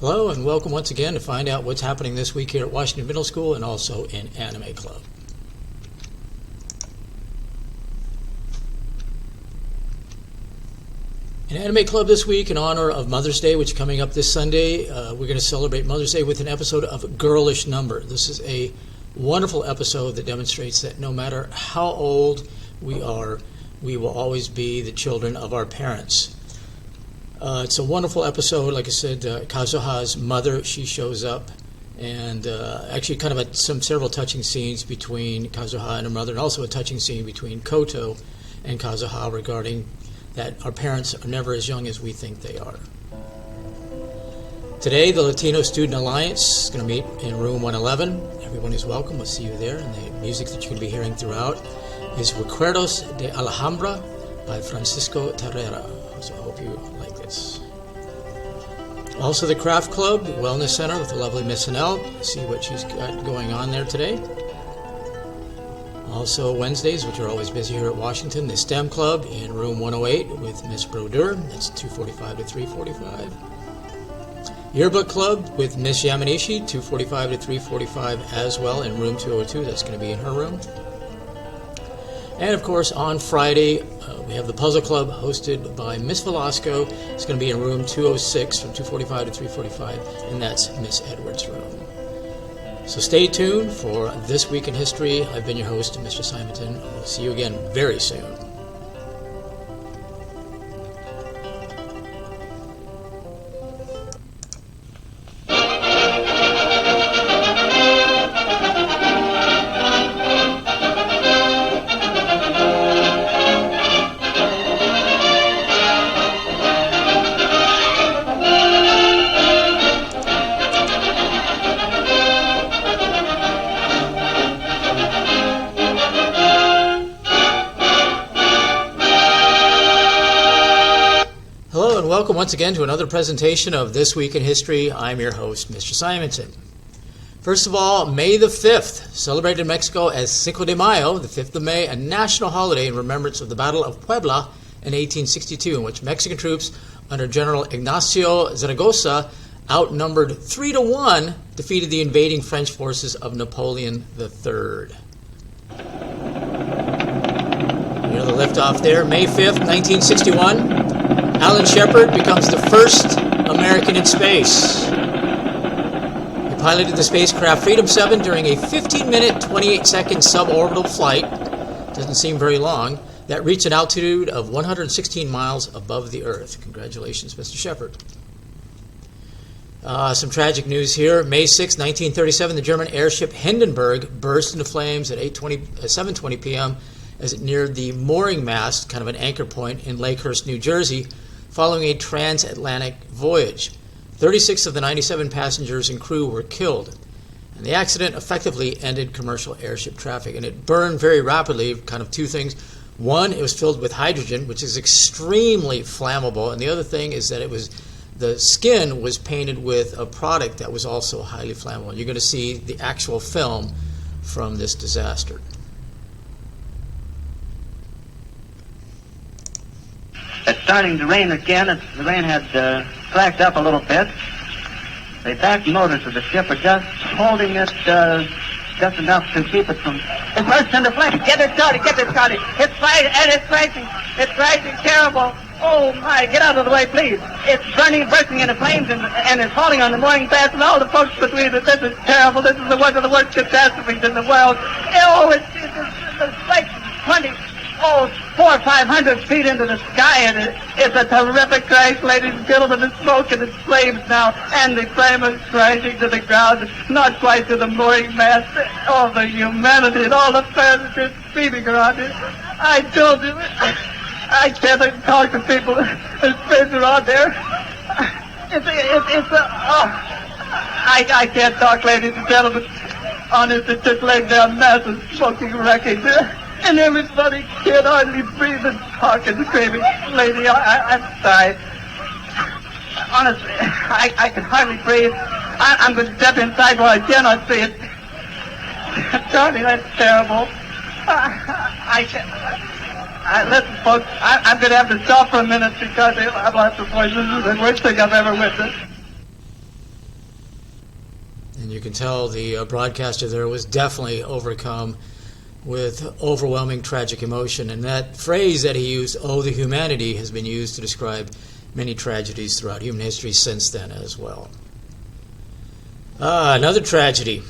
Hello and welcome once again to find out what's happening this week here at Washington Middle School and also in Anime Club. In Anime Club this week, in honor of Mother's Day, which is coming up this Sunday, we're going to celebrate Mother's Day with an episode of Girlish Number. This is a wonderful episode that demonstrates that no matter how old we are, we will always be the children of our parents. It's a wonderful episode. Like I said, Kazuha's mother, she shows up, and actually kind of several touching scenes between Kazuha and her mother, and also a touching scene between Koto and Kazuha regarding that our parents are never as young as we think they are. Today, the Latino Student Alliance is going to meet in room 111. Everyone is welcome. We'll see you there. And the music that you're going to be hearing throughout is Recuerdos de Alhambra by Francisco Terrera. So I hope you like this. Also, the Craft Club, the Wellness Center with the lovely Miss Hanel. See what she's got going on there today. Also, Wednesdays, which are always busy here at Washington, the STEM Club in room 108 with Miss Brodeur. That's 2:45 to 3:45. Yearbook Club with Miss Yamanishi, 2:45 to 3:45 as well in room 202. That's going to be in her room. And of course, on Friday, we have the Puzzle Club hosted by Miss Velasco. It's going to be in room 206 from 2:45 to 3:45, and that's Miss Edwards' room. So stay tuned for This Week in History. I've been your host, Mr. Simonton. We'll see you again very soon. Welcome once again to another presentation of This Week in History. I'm your host, Mr. Simonton. First of all, May the 5th, celebrated in Mexico as Cinco de Mayo, the 5th of May, a national holiday in remembrance of the Battle of Puebla in 1862, in which Mexican troops under General Ignacio Zaragoza, outnumbered 3-1, defeated the invading French forces of Napoleon III. You know the liftoff there, May 5th, 1961. Alan Shepard becomes the first American in space. He piloted the spacecraft Freedom 7 during a 15-minute, 28-second suborbital flight, doesn't seem very long, that reached an altitude of 116 miles above the Earth. Congratulations, Mr. Shepard. Some tragic news here. May 6, 1937, the German airship Hindenburg burst into flames at 7:20 p.m. as it neared the mooring mast, kind of an anchor point, in Lakehurst, New Jersey, following a transatlantic voyage. 36 of the 97 passengers and crew were killed. And the accident effectively ended commercial airship traffic. And it burned very rapidly, kind of two things. One, it was filled with hydrogen, which is extremely flammable. And the other thing is that the skin was painted with a product that was also highly flammable. You're going to see the actual film from this disaster. It's starting to rain again. The rain had slacked up a little bit. The back motors of the ship are just holding it just enough to keep it from... It bursts into flames. Get it started. It's fighting, and it's rising terrible. Oh, my, get out of the way, please. It's bursting into flames, and it's falling on the mooring mast and all the folks between it. This is terrible. This is one of the worst catastrophes in the world. Oh, it's like 400 or 500 feet into the sky, and it's a terrific crash, ladies and gentlemen. It's smoke and it's flames now, and the flame is crashing to the ground, not quite to the mooring mast. All the humanity and all the passengers feeding around it. I told you, I can't talk to people. There's fish around there. I can't talk, ladies and gentlemen. Honest, it's just laying down massive smoking wreckage. And everybody can't hardly breathe and talk and screaming. Lady, I'm sorry. Honestly, I can hardly breathe. I'm going to step inside where I cannot see it. Charlie, that's terrible. Listen, folks, I'm going to have to stop for a minute because I've lost the voice. This is the worst thing I've ever witnessed. And you can tell the broadcaster there was definitely overcome with overwhelming tragic emotion. And that phrase that he used, "Oh, the humanity," has been used to describe many tragedies throughout human history since then as well. Another tragedy.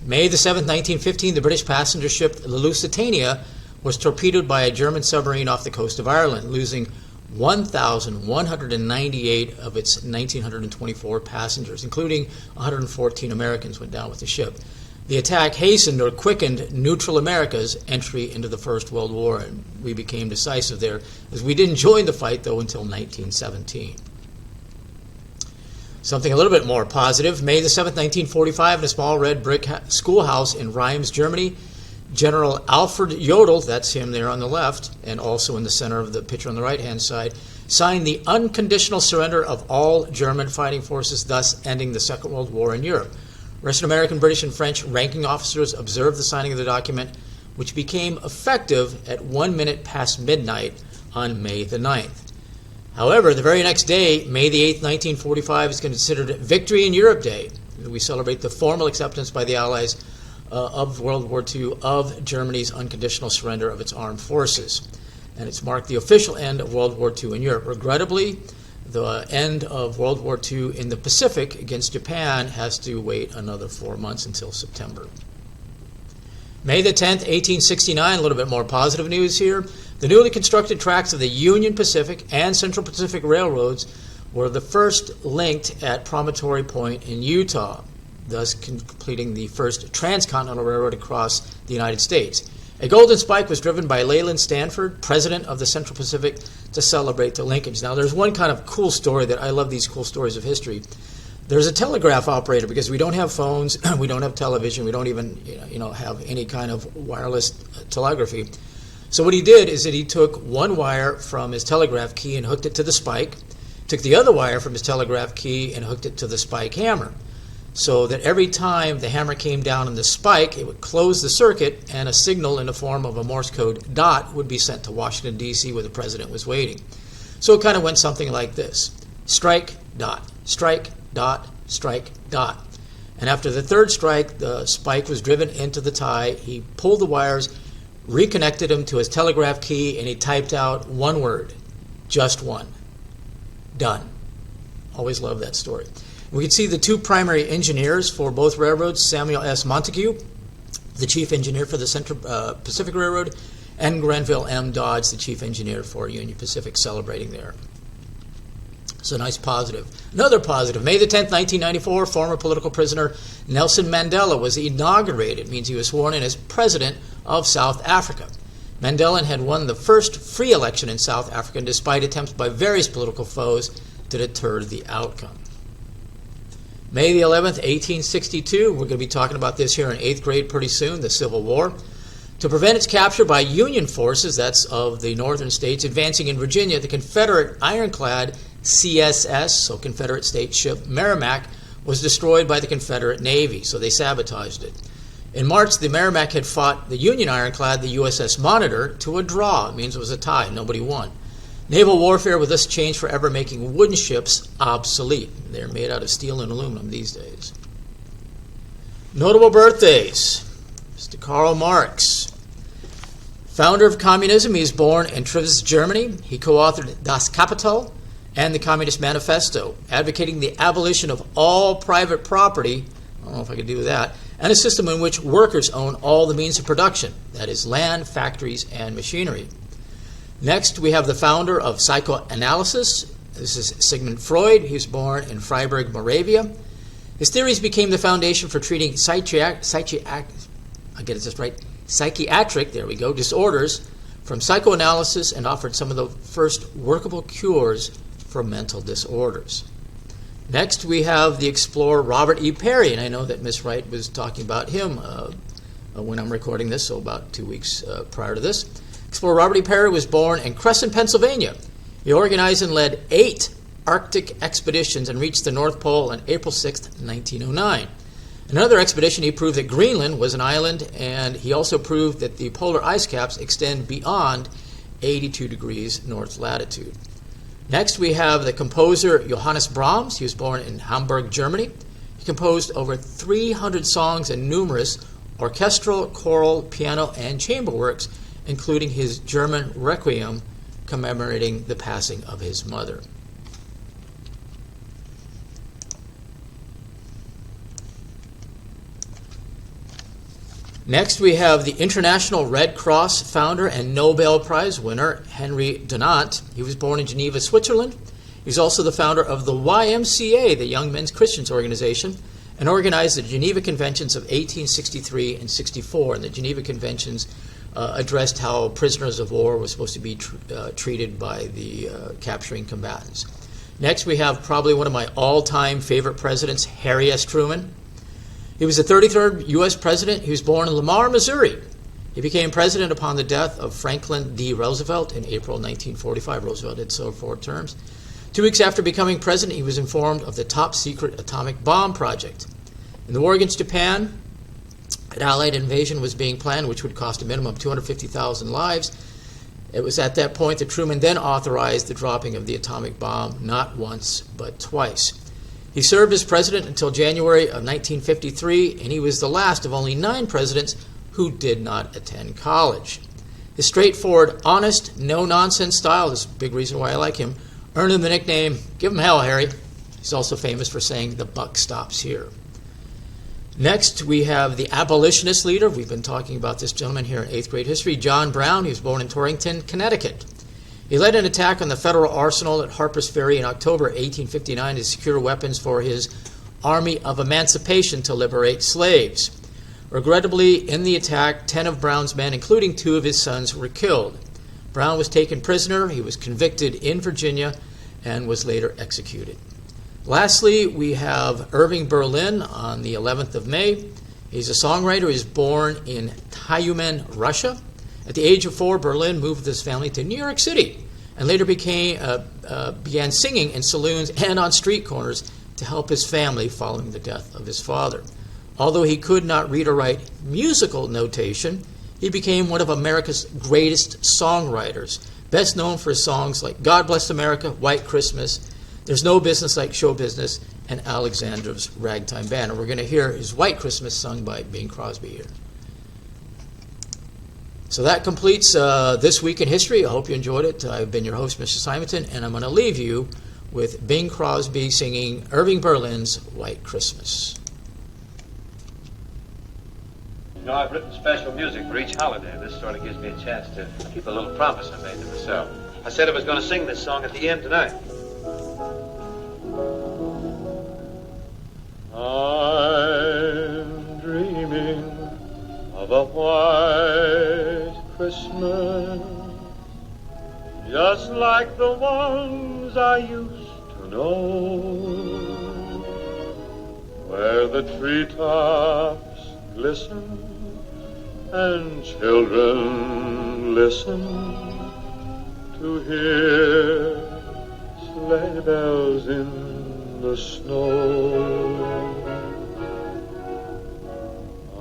May the 7th, 1915, the British passenger ship the Lusitania was torpedoed by a German submarine off the coast of Ireland, losing 1,198 of its 1,924 passengers, including 114 Americans went down with the ship. The attack hastened or quickened neutral America's entry into the First World War, and we became decisive there, as we didn't join the fight, though, until 1917. Something a little bit more positive. May the 7th, 1945, in a small red brick schoolhouse in Reims, Germany, General Alfred Jodl, that's him there on the left, and also in the center of the picture on the right-hand side, signed the unconditional surrender of all German fighting forces, thus ending the Second World War in Europe. Russian, American, British, and French ranking officers observed the signing of the document, which became effective at 1 minute past midnight on May the 9th. However, the very next day, May the 8th, 1945, is considered Victory in Europe Day. We celebrate the formal acceptance by the Allies of World War II of Germany's unconditional surrender of its armed forces. And it's marked the official end of World War II in Europe. Regrettably, the end of World War II in the Pacific against Japan has to wait another 4 months until September. May the 10th, 1869, a little bit more positive news here. The newly constructed tracks of the Union Pacific and Central Pacific Railroads were the first linked at Promontory Point in Utah, thus completing the first transcontinental railroad across the United States. A golden spike was driven by Leland Stanford, president of the Central Pacific, to celebrate the linkage. Now, there's one kind of cool story that I love these cool stories of history. There's a telegraph operator, because we don't have phones, we don't have television, we don't even have any kind of wireless telegraphy. So what he did is that he took one wire from his telegraph key and hooked it to the spike, took the other wire from his telegraph key and hooked it to the spike hammer, so that every time the hammer came down on the spike, it would close the circuit, and a signal in the form of a Morse code dot would be sent to Washington, D.C., where the president was waiting. So it kind of went something like this: strike, dot, strike, dot, strike, dot. And after the third strike, the spike was driven into the tie. He pulled the wires, reconnected them to his telegraph key, and he typed out one word, just one: done. Always love that story. We can see the two primary engineers for both railroads, Samuel S. Montague, the chief engineer for the Central Pacific Railroad, and Grenville M. Dodge, the chief engineer for Union Pacific, celebrating there. So nice positive. Another positive, May the 10th, 1994, former political prisoner Nelson Mandela was inaugurated. It means he was sworn in as president of South Africa. Mandela had won the first free election in South Africa, despite attempts by various political foes to deter the outcome. May the 11th, 1862, we're going to be talking about this here in 8th grade pretty soon, the Civil War. To prevent its capture by Union forces, that's of the northern states, advancing in Virginia, the Confederate ironclad CSS, so Confederate state ship, Merrimack, was destroyed by the Confederate Navy, so they sabotaged it. In March, the Merrimack had fought the Union ironclad, the USS Monitor, to a draw. It means it was a tie. Nobody won. Naval warfare would thus change forever, making wooden ships obsolete. They're made out of steel and aluminum these days. Notable birthdays. Mr. Karl Marx, founder of communism. He was born in Treves, Germany. He co-authored Das Kapital and the Communist Manifesto, advocating the abolition of all private property, I don't know if I could do that, and a system in which workers own all the means of production, that is, land, factories, and machinery. Next, we have the founder of psychoanalysis. This is Sigmund Freud. He was born in Freiburg, Moravia. His theories became the foundation for treating psychiatric disorders from psychoanalysis, and offered some of the first workable cures for mental disorders. Next, we have the explorer Robert E. Peary, and I know that Miss Wright was talking about him when I'm recording this, so about 2 weeks prior to this. Explorer Robert E. Peary was born in Crescent, Pennsylvania. He organized and led 8 Arctic expeditions and reached the North Pole on April 6, 1909. In another expedition, he proved that Greenland was an island, and he also proved that the polar ice caps extend beyond 82 degrees north latitude. Next, we have the composer Johannes Brahms. He was born in Hamburg, Germany. He composed over 300 songs and numerous orchestral, choral, piano, and chamber works, including his German Requiem commemorating the passing of his mother. Next, we have the International Red Cross founder and Nobel Prize winner, Henry Dunant. He was born in Geneva, Switzerland. He's also the founder of the YMCA, the Young Men's Christians Organization, and organized the Geneva Conventions of 1863 and 64. And the Geneva Conventions addressed how prisoners of war were supposed to be treated by the capturing combatants. Next, we have probably one of my all-time favorite presidents, Harry S. Truman. He was the 33rd U.S. president. He was born in Lamar, Missouri. He became president upon the death of Franklin D. Roosevelt in April 1945. Roosevelt did so 4 terms. 2 weeks after becoming president, he was informed of the top-secret atomic bomb project. In the war against Japan, an Allied invasion was being planned, which would cost a minimum of 250,000 lives. It was at that point that Truman then authorized the dropping of the atomic bomb, not once, but twice. He served as president until January of 1953, and he was the last of only 9 presidents who did not attend college. His straightforward, honest, no-nonsense style is a big reason why I like him, earned him the nickname, "Give him hell, Harry." He's also famous for saying, "The buck stops here." Next, we have the abolitionist leader. We've been talking about this gentleman here in 8th grade history, John Brown. He was born in Torrington, Connecticut. He led an attack on the federal arsenal at Harper's Ferry in October 1859 to secure weapons for his Army of Emancipation to liberate slaves. Regrettably, in the attack, 10 of Brown's men, including 2 of his sons, were killed. Brown was taken prisoner. He was convicted in Virginia and was later executed. Lastly, we have Irving Berlin on the 11th of May. He's a songwriter. He was born in Tyumen, Russia. At the age of 4, Berlin moved with his family to New York City and later began singing in saloons and on street corners to help his family following the death of his father. Although he could not read or write musical notation, he became one of America's greatest songwriters, best known for his songs like God Bless America, White Christmas, There's No Business Like Show Business, and Alexander's Ragtime Band. And we're going to hear his White Christmas sung by Bing Crosby here. So that completes This Week in History. I hope you enjoyed it. I've been your host, Mr. Simonton, and I'm going to leave you with Bing Crosby singing Irving Berlin's White Christmas. You know, I've written special music for each holiday. This sort of gives me a chance to keep a little promise I made to myself. I said I was going to sing this song at the end tonight. I'm dreaming of a white Christmas, just like the ones I used to know, where the treetops glisten and children listen to hear sleigh bells in the snow.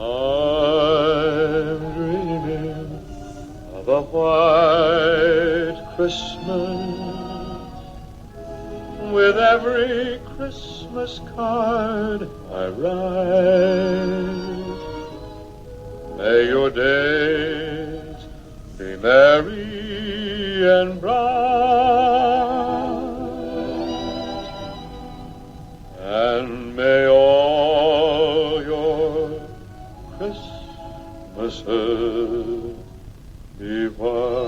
I'm dreaming of a white Christmas, with every Christmas card I write. May your days be merry and bright, and may all your Christmases be white.